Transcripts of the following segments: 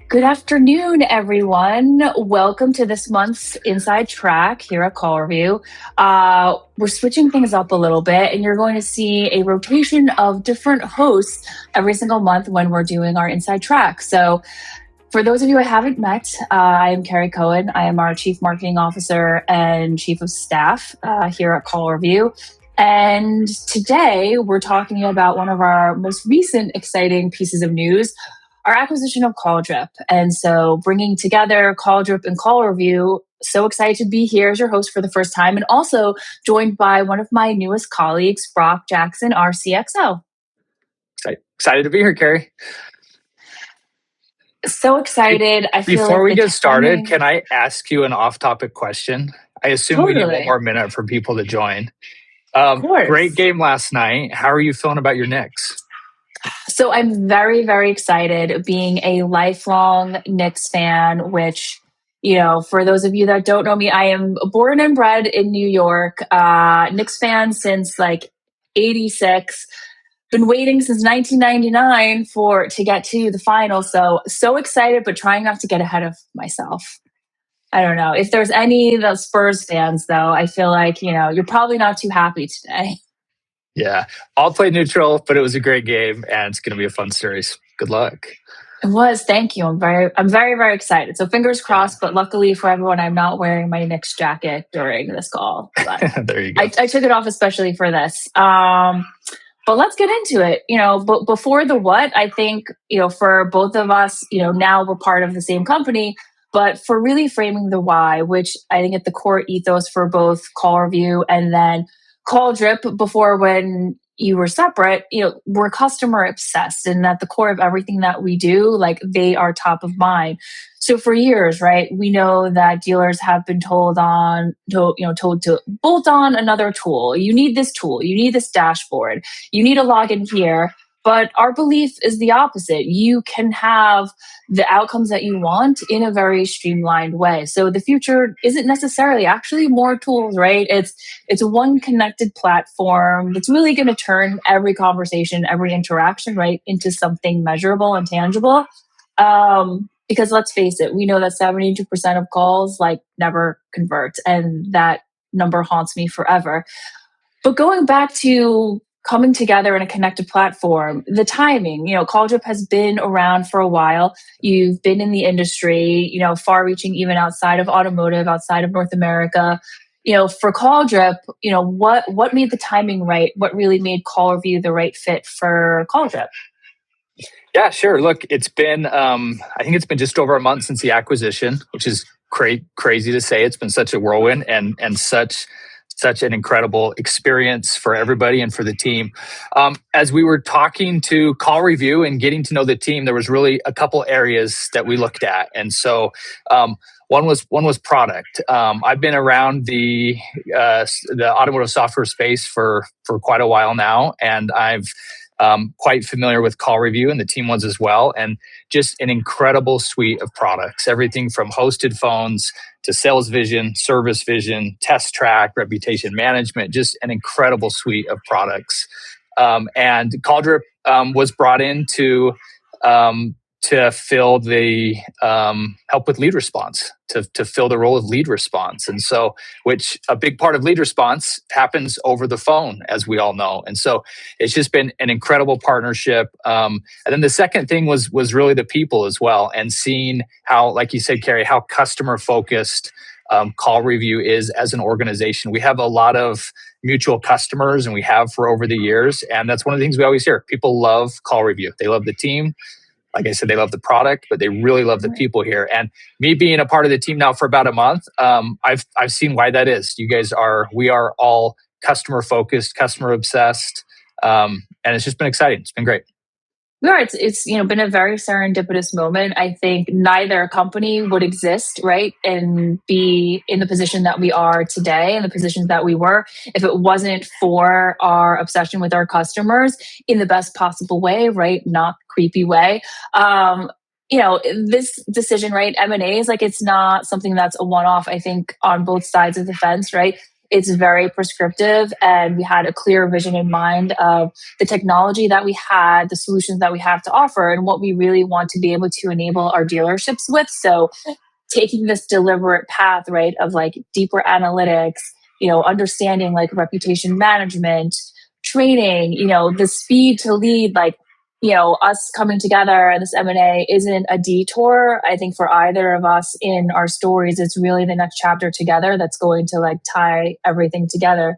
Good afternoon, everyone. Welcome to this month's Inside Track here at CallRevu. We're switching things up a little bit, and you're going to see a rotation of different hosts every single month when we're doing our Inside Track. So, for those of you I haven't met, I am Keri Cohen. I am our Chief Marketing Officer and Chief of Staff here at CallRevu. And today we're talking about one of our most recent exciting pieces of news, our acquisition of Calldrip. And so bringing together Calldrip and CallRevu, so excited to be here as your host for the first time, and also joined by one of my newest colleagues, Brock Jackson, our CXO. Excited to be here, Keri. So excited. I feel Before like we get started, can I ask you an off-topic question? I assume we need one more minute for people to join. Of course. Great game last night. How are you feeling about your Knicks? So I'm very, very excited. Being a lifelong Knicks fan, which, for those of you that don't know me, I am born and bred in New York. Knicks fan since like 86. Been waiting since 1999 to get to the final. So excited, but trying not to get ahead of myself. I don't know. If there's any of the Spurs fans, though, I feel like, you're probably not too happy today. Yeah, I'll play neutral, but it was a great game, and it's going to be a fun series. Good luck. It was. Thank you. I'm very, very excited. So fingers crossed. But luckily for everyone, I'm not wearing my Knicks jacket during this call. But there you go. I took it off especially for this. But let's get into it. But before the what, I think, for both of us, now we're part of the same company. But for really framing the why, which I think at the core ethos for both CallRevu and then Calldrip before, when you were separate, we're customer obsessed, and at the core of everything that we do, like, they are top of mind. So for years, right, we know that dealers have been told to bolt on another tool. You need this tool. You need this dashboard. You need a login here. But our belief is the opposite. You can have the outcomes that you want in a very streamlined way. So the future isn't necessarily actually more tools, right? It's one connected platform that's really going to turn every conversation, every interaction, right, into something measurable and tangible. Because let's face it, we know that 72% of calls never convert, and that number haunts me forever. But going back to coming together in a connected platform, the timing, Calldrip has been around for a while. You've been in the industry, far reaching even outside of automotive, outside of North America. For Calldrip, what made the timing right? What really made CallRevu the right fit for Calldrip? Yeah, sure. Look, it's been, I think it's been just over a month since the acquisition, which is crazy to say. It's been such a whirlwind and such an incredible experience for everybody and for the team. As we were talking to CallRevu and getting to know the team, there was really a couple areas that we looked at. And so one was product. I've been around the automotive software space for quite a while now, and I've quite familiar with CallRevu, and the team was as well. And just an incredible suite of products, everything from hosted phones to sales vision, service vision, test track, reputation management, just an incredible suite of products. And Calldrip was brought in to fill the help with lead response, to fill the role of lead response. And so, which a big part of lead response happens over the phone, as we all know. And so it's just been an incredible partnership. And then the second thing was really the people as well, and seeing how, like you said, Keri, how customer focused CallRevu is as an organization. We have a lot of mutual customers, and we have for over the years. And that's one of the things we always hear. People love CallRevu. They love the team. Like I said, they love the product, but they really love the people here. And me being a part of the team now for about a month, I've seen why that is. We are all customer focused, customer obsessed, and it's just been exciting. It's been great. Yeah, it's been a very serendipitous moment. I think neither company would exist, right, and be in the position that we are today and the positions that we were if it wasn't for our obsession with our customers in the best possible way, right, not creepy way. This decision, right, M&A is it's not something that's a one-off, I think, on both sides of the fence, right? it's very prescriptive, and we had a clear vision in mind of the technology that we had, the solutions that we have to offer, and what we really want to be able to enable our dealerships with. So taking this deliberate path, right, of like deeper analytics, understanding like reputation management, training, the speed to lead, like, us coming together and this M&A isn't a detour. I think for either of us in our stories, it's really the next chapter together that's going to like tie everything together.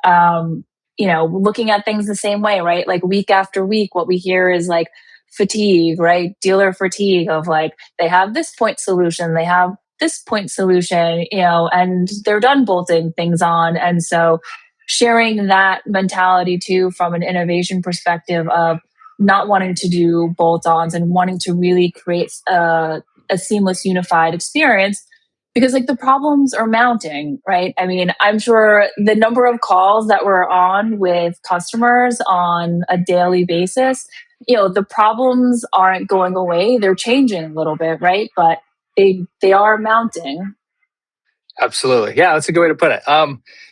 Looking at things the same way, right? Like week after week, what we hear is like fatigue, right? Dealer fatigue of like, they have this point solution, they have this point solution, and they're done bolting things on. And so sharing that mentality too from an innovation perspective of not wanting to do bolt-ons and wanting to really create a seamless unified experience, because like the problems are mounting, right? I mean, I'm sure the number of calls that we're on with customers on a daily basis, the problems aren't going away, they're changing a little bit, right? But they are mounting. Absolutely. Yeah, that's a good way to put it.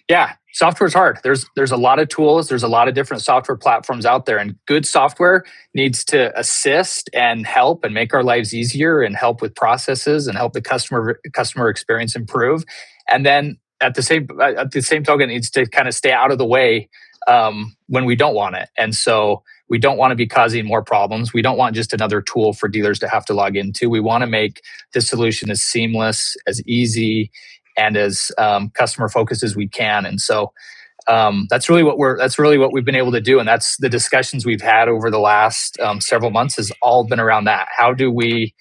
Yeah, software's hard. There's a lot of tools. There's a lot of different software platforms out there, and good software needs to assist and help and make our lives easier and help with processes and help the customer experience improve. And then at the same token, it needs to kind of stay out of the way when we don't want it. And so we don't want to be causing more problems. We don't want just another tool for dealers to have to log into. We want to make the solution as seamless, as easy, and as customer focused as we can. And so that's really what we've been able to do. And that's the discussions we've had over the last several months has all been around that. How do we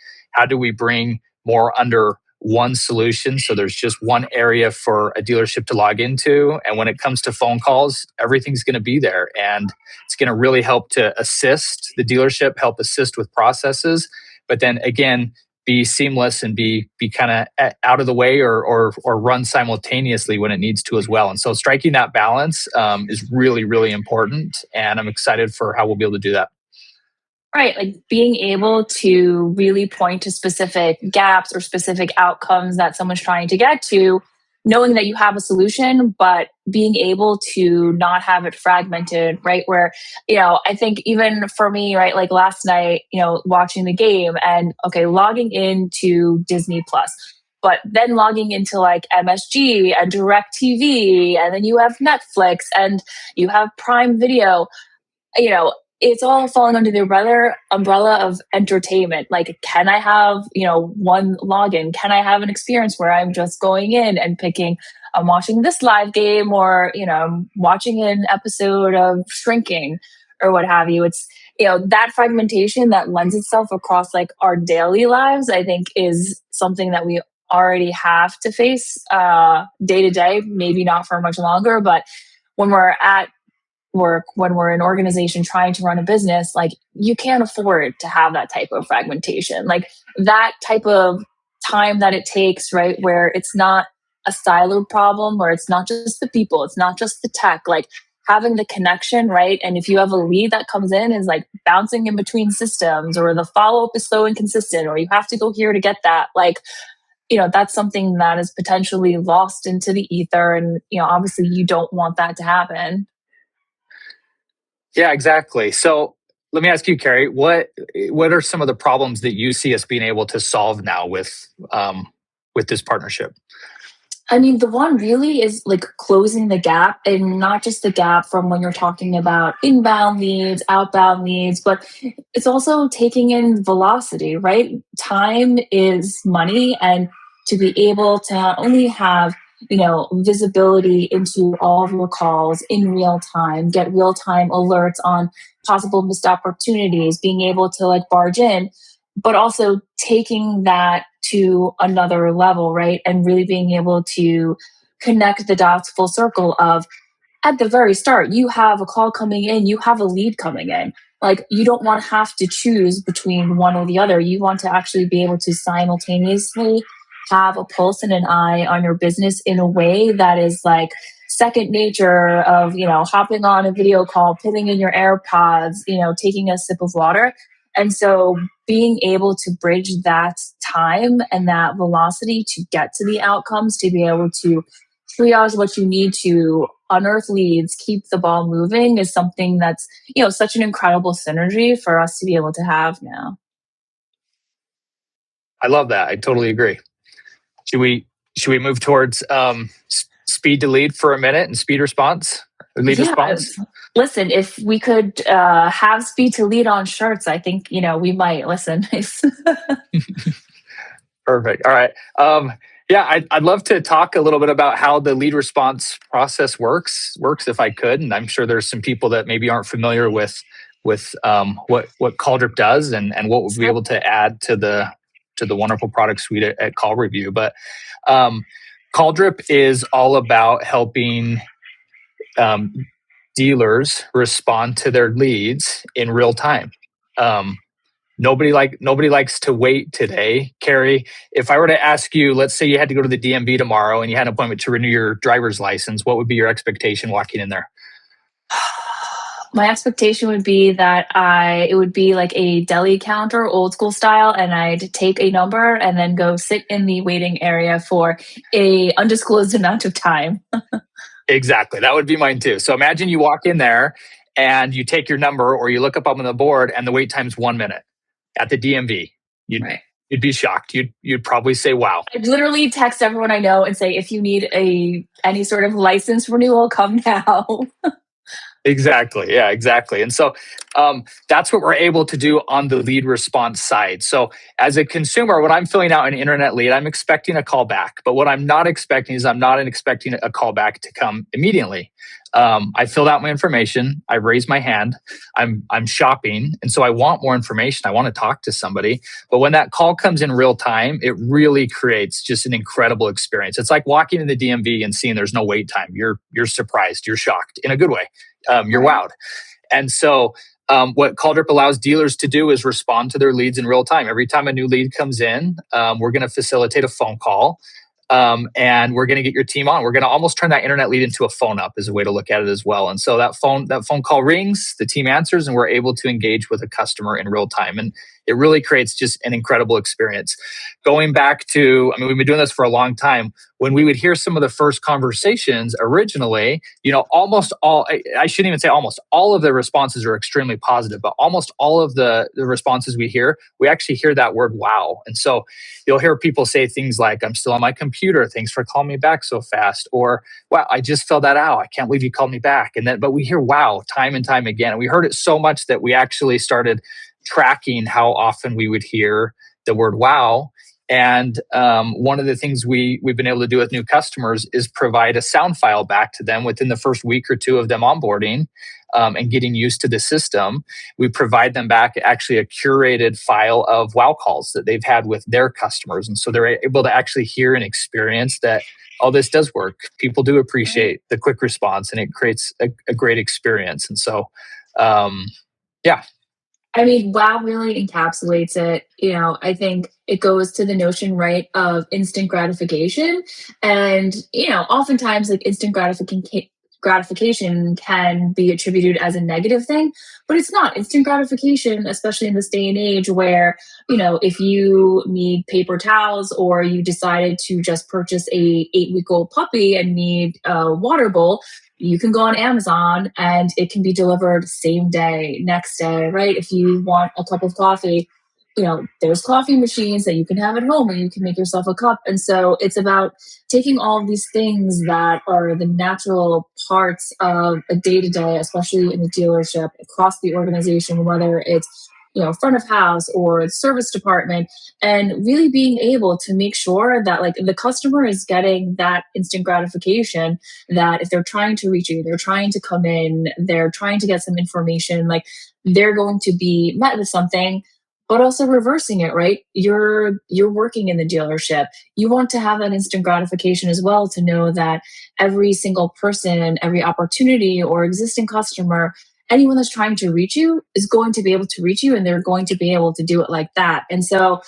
bring more under one solution, so there's just one area for a dealership to log into, and when it comes to phone calls, everything's going to be there, and it's going to really help to assist the dealership, help assist with processes, but then again, be seamless and be kind of out of the way or run simultaneously when it needs to as well. And so striking that balance is really, really important. And I'm excited for how we'll be able to do that. Right, like being able to really point to specific gaps or specific outcomes that someone's trying to get to, knowing that you have a solution, but being able to not have it fragmented, right? Where, I think even for me, right, like last night, watching the game and okay, logging into Disney Plus, but then logging into like MSG and Direct TV, and then you have Netflix and you have Prime Video, it's all falling under the umbrella of entertainment. Like, can I have, one login? Can I have an experience where I'm just going in and picking, I'm watching this live game, or, I'm watching an episode of Shrinking or what have you. It's, that fragmentation that lends itself across like our daily lives, I think is something that we already have to face day to day, maybe not for much longer, but when we're at work, when we're an organization trying to run a business, like you can't afford to have that type of fragmentation, like that type of time that it takes, right? Where it's not a siloed problem, where it's not just the people, it's not just the tech, like having the connection, right? And if you have a lead that comes in is like bouncing in between systems, or the follow-up is so inconsistent, or you have to go here to get that, like, that's something that is potentially lost into the ether. And, obviously you don't want that to happen. Yeah, exactly. So let me ask you, Keri, what are some of the problems that you see us being able to solve now with this partnership? I mean, the one really is like closing the gap, and not just the gap from when you're talking about inbound leads, outbound leads, but it's also taking in velocity, right? Time is money, and to be able to not only have, visibility into all of your calls in real time, get real time alerts on possible missed opportunities, being able to like barge in, but also taking that to another level, right? And really being able to connect the dots full circle of, at the very start, you have a call coming in, you have a lead coming in. Like, you don't want to have to choose between one or the other. You want to actually be able to simultaneously have a pulse and an eye on your business in a way that is like second nature of, hopping on a video call, putting in your AirPods, taking a sip of water. And so being able to bridge that time and that velocity to get to the outcomes, to be able to triage what you need to unearth leads, keep the ball moving is something that's, such an incredible synergy for us to be able to have now. I love that. I totally agree. Should we should we move towards speed to lead for a minute and speed response, or lead Yeah. response? Listen, if we could have speed to lead on shirts, I think, we might listen. Perfect. All right. Yeah, I'd love to talk a little bit about how the lead response process works if I could, and I'm sure there's some people that maybe aren't familiar with what CallDrip does and what we'll be able to add to the wonderful product suite at CallRevu. But um, CallDrip is all about helping um, dealers respond to their leads in real time. Um, nobody likes to wait today. Keri, if I were to ask you, let's say you had to go to the DMV tomorrow and you had an appointment to renew your driver's license, what would be your expectation walking in there? My expectation would be that it would be like a deli counter, old school style, and I'd take a number and then go sit in the waiting area for a undisclosed amount of time. Exactly. That would be mine too. So imagine you walk in there and you take your number or you look up on the board and the wait time's 1 minute at the DMV. You'd Right. you'd be shocked. You'd probably say, "Wow." I'd literally text everyone I know and say, if you need any sort of license renewal, come now. Exactly. Yeah, exactly. And so that's what we're able to do on the lead response side. So as a consumer, when I'm filling out an internet lead, I'm expecting a call back. But what I'm not expecting is I'm not expecting a call back to come immediately. I filled out my information. I raised my hand. I'm shopping, and so I want more information. I want to talk to somebody. But when that call comes in real time, it really creates just an incredible experience. It's like walking in the DMV and seeing there's no wait time. You're surprised. You're shocked in a good way. You're wowed. And so, what CallDrip allows dealers to do is respond to their leads in real time. Every time a new lead comes in, we're going to facilitate a phone call. And we're going to get your team on. We're going to almost turn that internet lead into a phone up, is a way to look at it as well. And so that phone call rings, the team answers, and we're able to engage with a customer in real time. And it really creates just an incredible experience. Going back to, I mean, we've been doing this for a long time. When we would hear some of the first conversations originally, almost all, I shouldn't even say almost, all of the responses are extremely positive, but almost all of the responses we hear, we actually hear that word wow. And so you'll hear people say things like, "I'm still on my computer. Thanks for calling me back so fast." Or, "Wow, I just filled that out. I can't believe you called me back." But we hear wow time and time again. And we heard it so much that we actually started tracking how often we would hear the word wow. And one of the things we've been able to do with new customers is provide a sound file back to them within the first week or two of them onboarding and getting used to the system. We provide them back actually a curated file of wow calls that they've had with their customers. And so they're able to actually hear and experience that, oh, this does work. People do appreciate the quick response, and it creates a great experience. And so, yeah. I mean, wow really encapsulates it. I think it goes to the notion, right, of instant gratification. And, oftentimes like instant gratification can be attributed as a negative thing, but it's not. Instant gratification, especially in this day and age where, if you need paper towels or you decided to just purchase a 8-week-old puppy and need a water bowl, you can go on Amazon and it can be delivered same day, next day, right? If you want a cup of coffee, there's coffee machines that you can have at home and you can make yourself a cup. And so it's about taking all of these things that are the natural parts of a day to day, especially in the dealership across the organization, whether it's front of house or service department, and really being able to make sure that like the customer is getting that instant gratification, that if they're trying to reach you, they're trying to come in, they're trying to get some information, like they're going to be met with something. But also reversing it, right? You're working in the dealership. You want to have that instant gratification as well, to know that every single person, every opportunity or existing customer, anyone that's trying to reach you is going to be able to reach you, and they're going to be able to do it like that. And so,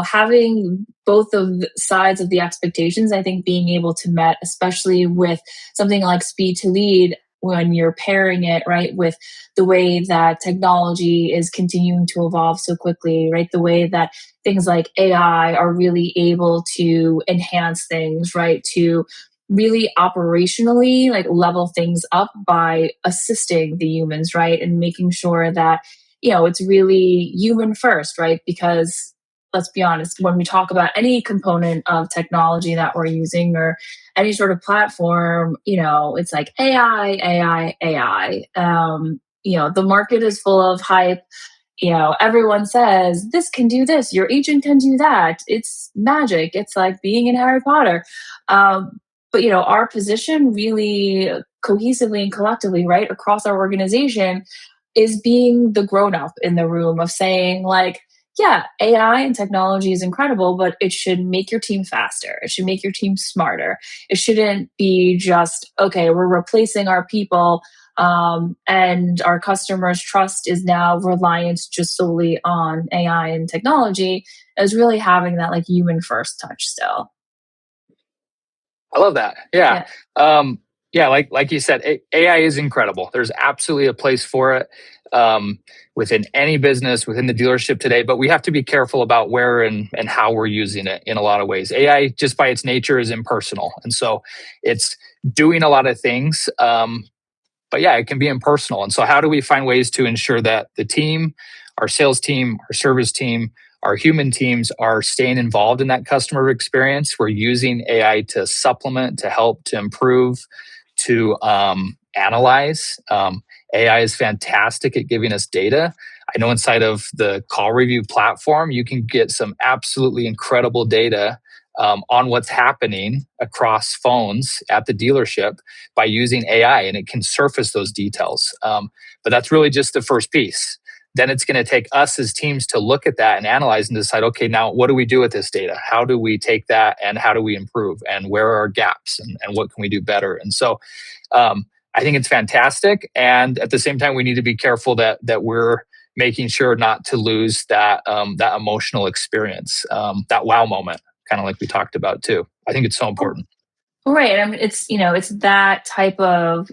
having both of the sides of the expectations, I think being able to met, especially with something like speed to lead, when you're pairing it right with the way that technology is continuing to evolve so quickly, right? The way that things like AI are really able to enhance things, right? To really operationally like level things up by assisting the humans, right? And making sure that, it's really human first, right? Because let's be honest, when we talk about any component of technology that we're using or any sort of platform, it's like AI, AI, AI. The market is full of hype. Everyone says this can do this, your agent can do that. It's magic. It's like being in Harry Potter. But our position really cohesively and collectively, right, across our organization is being the grown up in the room of saying, like, yeah, AI and technology is incredible, but it should make your team faster. It should make your team smarter. It shouldn't be just, okay, we're replacing our people, and our customers' trust is now reliant just solely on AI and technology, is really having that like human first touch still. I love that. Yeah. Yeah. Yeah, like you said, AI is incredible. There's absolutely a place for it um, within any business, within the dealership today. But we have to be careful about where and how we're using it in a lot of ways. AI, just by its nature, is impersonal, and so it's doing a lot of things. But yeah, it can be impersonal. And so, how do we find ways to ensure that the team, our sales team, our service team, our human teams are staying involved in that customer experience? We're using AI to supplement, to help, to improve, to analyze. AI is fantastic at giving us data. I know inside of the CallRevu platform, you can get some absolutely incredible data on what's happening across phones at the dealership by using AI, and it can surface those details. But that's really just the first piece. Then it's going to take us as teams to look at that and analyze and decide, okay, now what do we do with this data? How do we take that and how do we improve? And where are our gaps and what can we do better? And so I think it's fantastic. And at the same time, we need to be careful that we're making sure not to lose that emotional experience, that wow moment, kind of like we talked about too. I think it's so important. Right. I mean, it's that type of,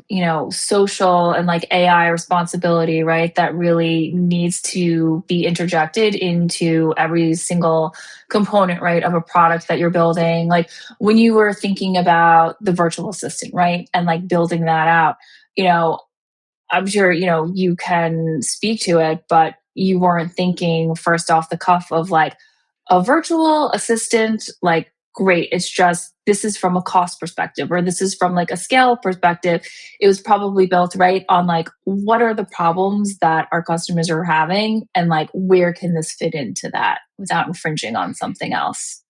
social and like AI responsibility, right? That really needs to be interjected into every single component, right, of a product that you're building. Like when you were thinking about the virtual assistant, right? And like building that out, you know, I'm sure, you can speak to it, but you weren't thinking first off the cuff of like a virtual assistant, like, great. It's just this is from a cost perspective, or this is from like a scale perspective. It was probably built right on like, what are the problems that our customers are having? And like, where can this fit into that without infringing on something else?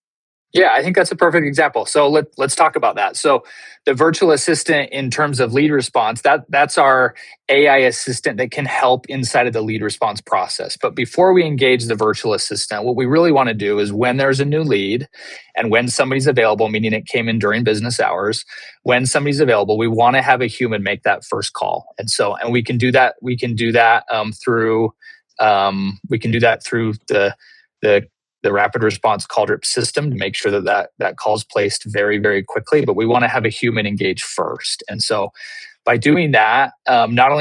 Yeah, I think that's a perfect example. So let's talk about that. So the virtual assistant in terms of lead response, that's our AI assistant that can help inside of the lead response process. But before we engage the virtual assistant, what we really want to do is when there's a new lead and when somebody's available, meaning it came in during business hours, when somebody's available, we want to have a human make that first call. And we can do that. We can do that through the the rapid response Calldrip system to make sure that call is placed very, very quickly. But we want to have a human engage first. And so by doing that, not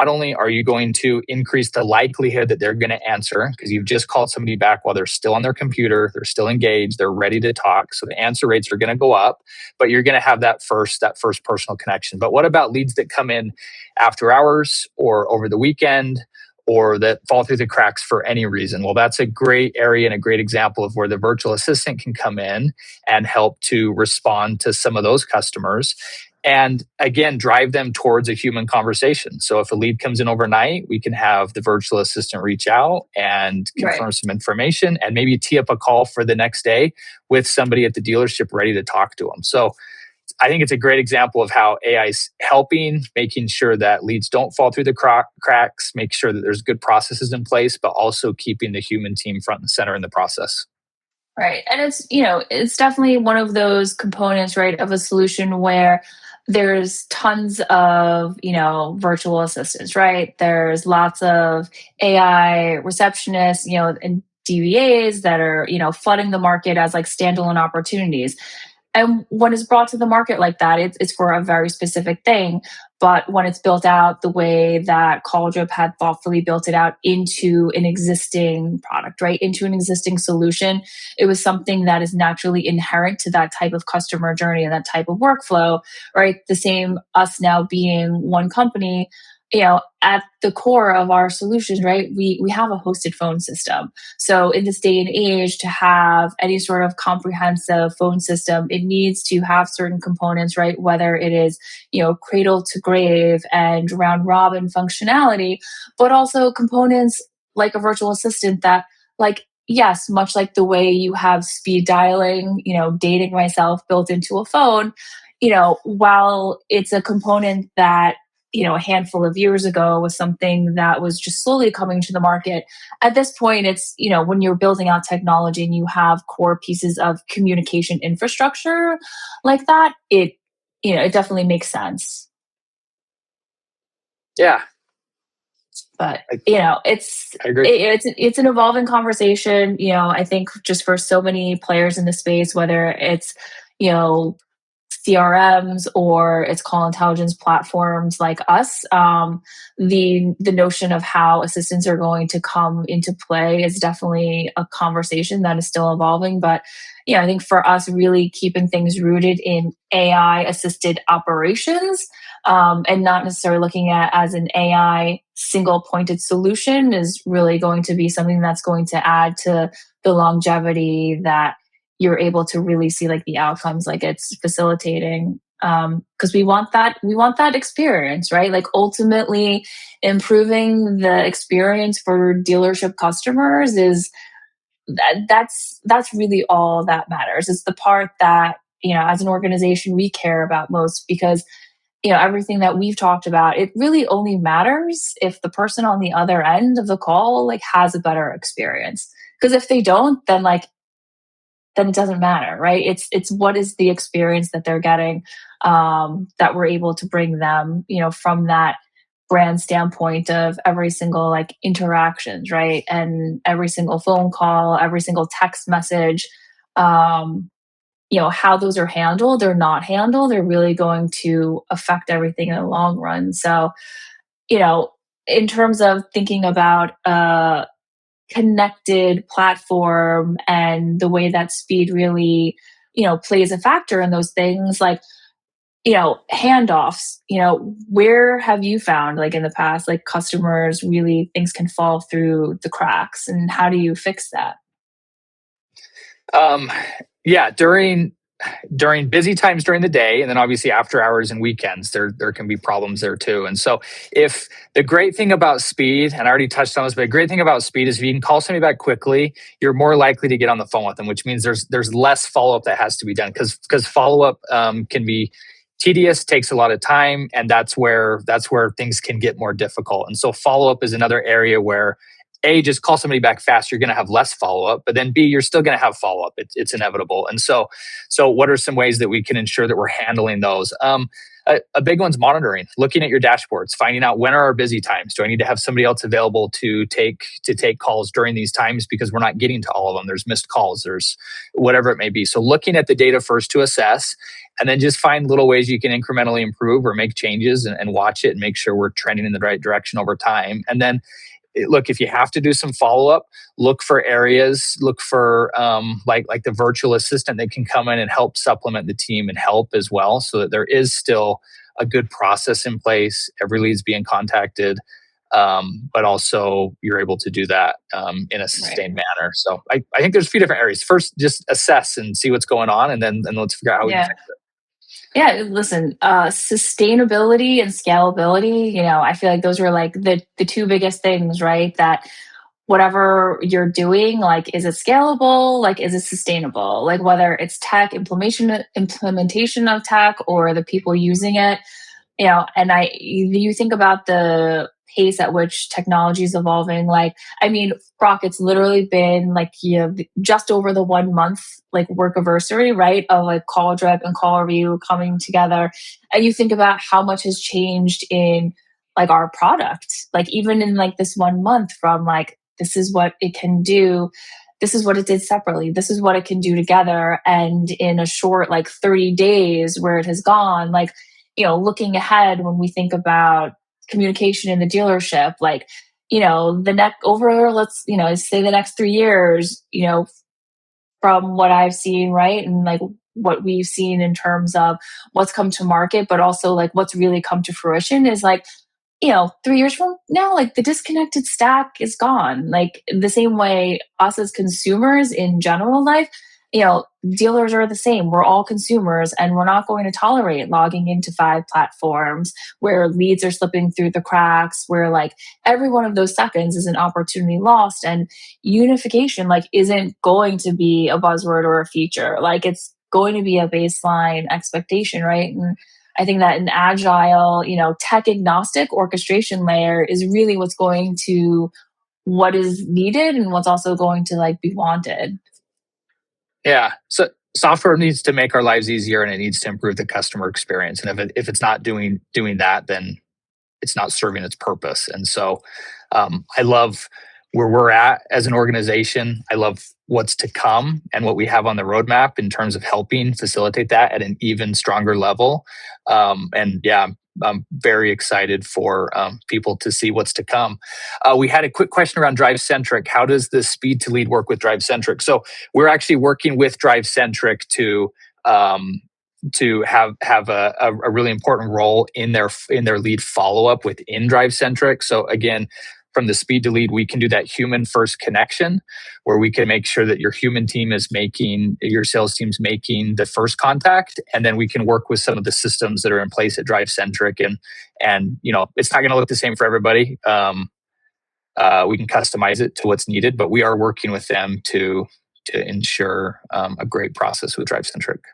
only are you going to increase the likelihood that they're going to answer because you've just called somebody back while they're still on their computer, they're still engaged, they're ready to talk, so the answer rates are going to go up. But you're going to have that first personal connection. But what about leads that come in after hours or over the weekend, or that fall through the cracks for any reason? Well, that's a great area and a great example of where the virtual assistant can come in and help to respond to some of those customers. And again, drive them towards a human conversation. So if a lead comes in overnight, we can have the virtual assistant reach out and Right. confirm some information and maybe tee up a call for the next day with somebody at the dealership ready to talk to them. So I think it's a great example of how AI is helping, making sure that leads don't fall through the cracks, make sure that there's good processes in place, but also keeping the human team front and center in the process. Right. And it's definitely one of those components, right, of a solution where there's tons of, virtual assistants, right? There's lots of AI receptionists, and DVAs that are, flooding the market as like standalone opportunities. And when it's brought to the market like that, it's for a very specific thing. But when it's built out the way that Calldrip had thoughtfully built it out into an existing product, right? Into an existing solution, it was something that is naturally inherent to that type of customer journey and that type of workflow, right? The same us now being one company, at the core of our solutions, right? We have a hosted phone system. So in this day and age, to have any sort of comprehensive phone system, it needs to have certain components, right? Whether it is, cradle to grave and round robin functionality, but also components like a virtual assistant that, like, yes, much like the way you have speed dialing, dating myself built into a phone, while it's a component that, a handful of years ago was something that was just slowly coming to the market. At this point, it's, when you're building out technology and you have core pieces of communication infrastructure like that, it definitely makes sense. Yeah, But I, I agree. it's an evolving conversation. I think just for so many players in the space, whether it's, you know CRMs or it's call intelligence platforms like us, the notion of how assistants are going to come into play is definitely a conversation that is still evolving. But I think for us, really keeping things rooted in AI assisted operations, and not necessarily looking at as an AI single pointed solution is really going to be something that's going to add to the longevity that you're able to really see like the outcomes like it's facilitating, because we want that experience, right? Like ultimately improving the experience for dealership customers is that's really all that matters. It's the part that, as an organization we care about most, because everything that we've talked about, it really only matters if the person on the other end of the call like has a better experience. Because if they don't, then it doesn't matter, right? It's what is the experience that they're getting, that we're able to bring them, from that brand standpoint of every single like interactions, right? And every single phone call, every single text message, how those are handled or not handled are really going to affect everything in the long run. So, you know, in terms of thinking about connected platform and the way that speed really, plays a factor in those things, like, handoffs, where have you found like in the past, like customers really things can fall through the cracks and how do you fix that? Um, yeah, during busy times during the day, and then obviously after hours and weekends, there can be problems there too. And so, if the great thing about speed, and I already touched on this, but the great thing about speed is if you can call somebody back quickly, you're more likely to get on the phone with them, which means there's less follow up that has to be done because follow up can be tedious, takes a lot of time, and that's where things can get more difficult. And so follow up is another area where a, just call somebody back fast, you're going to have less follow up, but then B, you're still going to have follow up. It's inevitable. And so what are some ways that we can ensure that we're handling those? A big one's monitoring, looking at your dashboards, finding out when are our busy times. Do I need to have somebody else available to take calls during these times because we're not getting to all of them? There's missed calls, there's whatever it may be. So looking at the data first to assess, and then just find little ways you can incrementally improve or make changes and watch it and make sure we're trending in the right direction over time. And then look, if you have to do some follow up, look for areas, look for like the virtual assistant that can come in and help supplement the team and help as well, so that there is still a good process in place. Every lead's being contacted, but also you're able to do that in a Right. sustained manner. So I think there's a few different areas. First, just assess and see what's going on, and then let's figure out how we can Yeah. fix it. Yeah, listen, sustainability and scalability, I feel like those were like the two biggest things, right? That whatever you're doing, like, is it scalable? Like, is it sustainable? Like, whether it's tech implementation of tech or the people using it, and you think about the pace at which technology is evolving. Like, I mean, Brock, it's literally been like, just over the 1 month like work anniversary, right, of like CallDrip and CallRevu coming together, and you think about how much has changed in like our product, like even in like this 1 month, from like, this is what it can do, this is what it did separately, this is what it can do together, and in a short like 30 days where it has gone, like, looking ahead when we think about communication in the dealership, like, the next over, let's, say the next 3 years, from what I've seen, right? And like what we've seen in terms of what's come to market, but also like what's really come to fruition is like, 3 years from now, like the disconnected stack is gone. Like the same way us as consumers in general life, dealers are the same. We're all consumers and we're not going to tolerate logging into 5 platforms where leads are slipping through the cracks, where like every one of those seconds is an opportunity lost. And unification like isn't going to be a buzzword or a feature. Like it's going to be a baseline expectation, right? And I think that an agile, tech agnostic orchestration layer is really what's going to what is needed and what's also going to like be wanted. Yeah. So software needs to make our lives easier, and it needs to improve the customer experience. And if it's not doing that, then it's not serving its purpose. And so I love where we're at as an organization. I love what's to come and what we have on the roadmap in terms of helping facilitate that at an even stronger level. And yeah, I'm very excited for people to see what's to come. We had a quick question around Drive Centric. How does the speed to lead work with Drive Centric? So we're actually working with Drive Centric to have a really important role in their lead follow up within Drive Centric. So again, from the speed to lead, we can do that human first connection where we can make sure that your sales team's making the first contact, and then we can work with some of the systems that are in place at Drive Centric, and it's not going to look the same for everybody. We can customize it to what's needed, but we are working with them to ensure a great process with Drive Centric.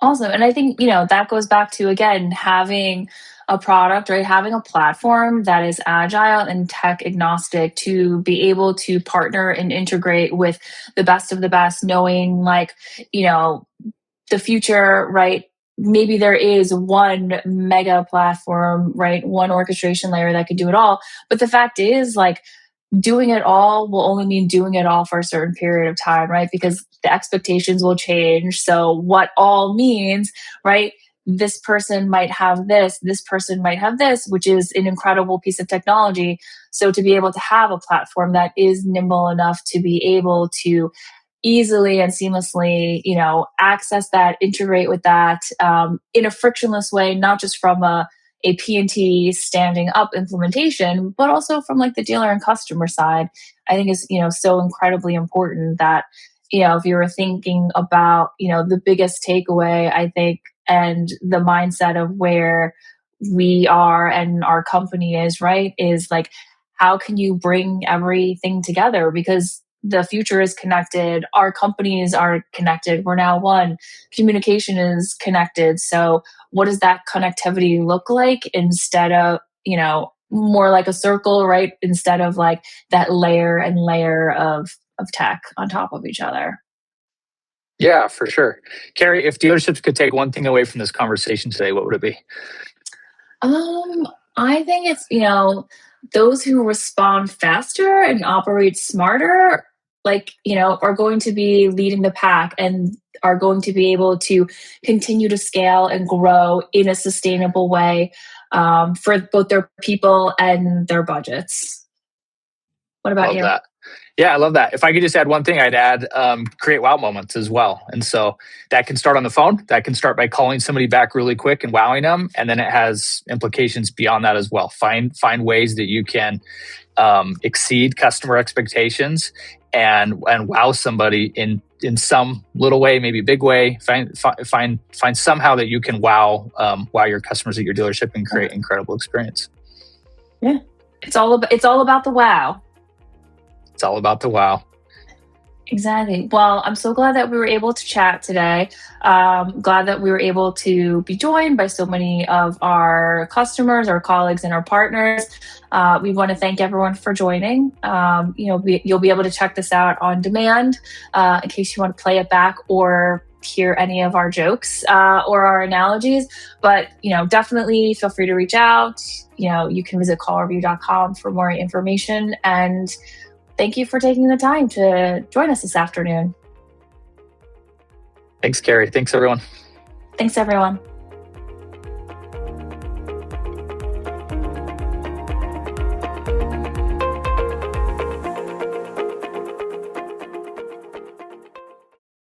Awesome. And I think, that goes back to, again, having a product, right? Having a platform that is agile and tech agnostic to be able to partner and integrate with the best of the best, knowing like, the future, right? Maybe there is one mega platform, right? One orchestration layer that could do it all. But the fact is, like, doing it all will only mean doing it all for a certain period of time, right? Because the expectations will change. So, what all means, right? This person might have this person might have this, which is an incredible piece of technology. So, to be able to have a platform that is nimble enough to be able to easily and seamlessly, access that, integrate with that in a frictionless way, not just from a P&T standing up implementation, but also from like the dealer and customer side, I think is, so incredibly important that, if you were thinking about, the biggest takeaway, I think, and the mindset of where we are and our company is, right, is like, how can you bring everything together? Because the future is connected. Our companies are connected. We're now one. Communication is connected. So, what does that connectivity look like instead of, more like a circle, right? Instead of like that layer and layer of tech on top of each other. Yeah, for sure. Keri, if dealerships could take one thing away from this conversation today, what would it be? Um, I think it's, those who respond faster and operate smarter, like, are going to be leading the pack and are going to be able to continue to scale and grow in a sustainable way for both their people and their budgets. What about Love you? that. Yeah, I love that. If I could just add one thing, I'd add create wow moments as well. And so that can start on the phone. That can start by calling somebody back really quick and wowing them, and then it has implications beyond that as well. Find ways that you can exceed customer expectations and wow somebody in some little way, maybe big way. Find somehow that you can wow your customers at your dealership and create incredible experience. Yeah, it's all about the wow. It's all about the wow. Exactly. Well, I'm so glad that we were able to chat today. Glad that we were able to be joined by so many of our customers, our colleagues, and our partners. We want to thank everyone for joining. You'll be able to check this out on demand in case you want to play it back or hear any of our jokes or our analogies. But definitely feel free to reach out. You can visit callrevu.com for more information. And thank you for taking the time to join us this afternoon. Thanks, Keri. Thanks, everyone. Thanks, everyone.